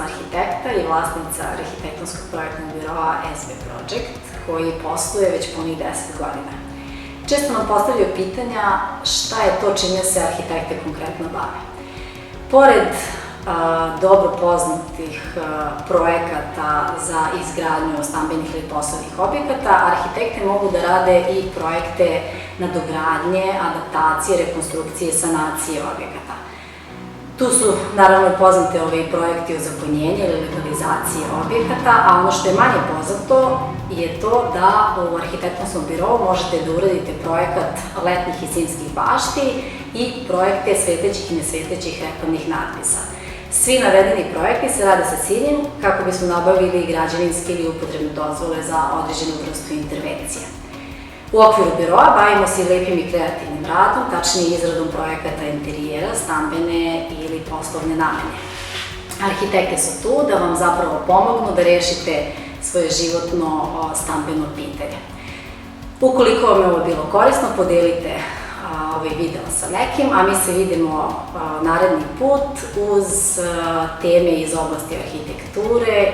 arhitekta i vlasnica arhitektonskog projektnog biroa SB Project, koji posluje već punih 10 godina. Često nam postavljaju pitanja šta je to čime se arhitekte konkretno bave. Pored dobro poznatih projekata za izgradnju stambenih ili poslovnih objekata, arhitekte mogu da rade i projekte nadogradnje, adaptacije, rekonstrukcije, sanacije objekata. Tu su naravno poznate ovi projekti ozakonjenja ili legalizacije objekata, a ono što je manje poznato je to da u arhitektonskom birovu možete da uradite projekat letnjih i zimskih bašti i projekte svetećih i nesvetećih reklamnih natpisa. Svi navedeni projekti se rade sa ciljem kako bismo nabavili građevinske ili upotrebne dozvole za određenu vrstu intervencije. U okviru biroa bavimo se i lepim i kreativnim radom, tačnije izradom projekata interijera, stambene ili poslovne namene. Arhitekte su tu da vam zapravo pomognu da rešite svoje životno stambeno pitanje. Ukoliko vam je ovo bilo korisno, podelite ovaj video sa nekim, a mi se vidimo naredni put uz teme iz oblasti arhitekture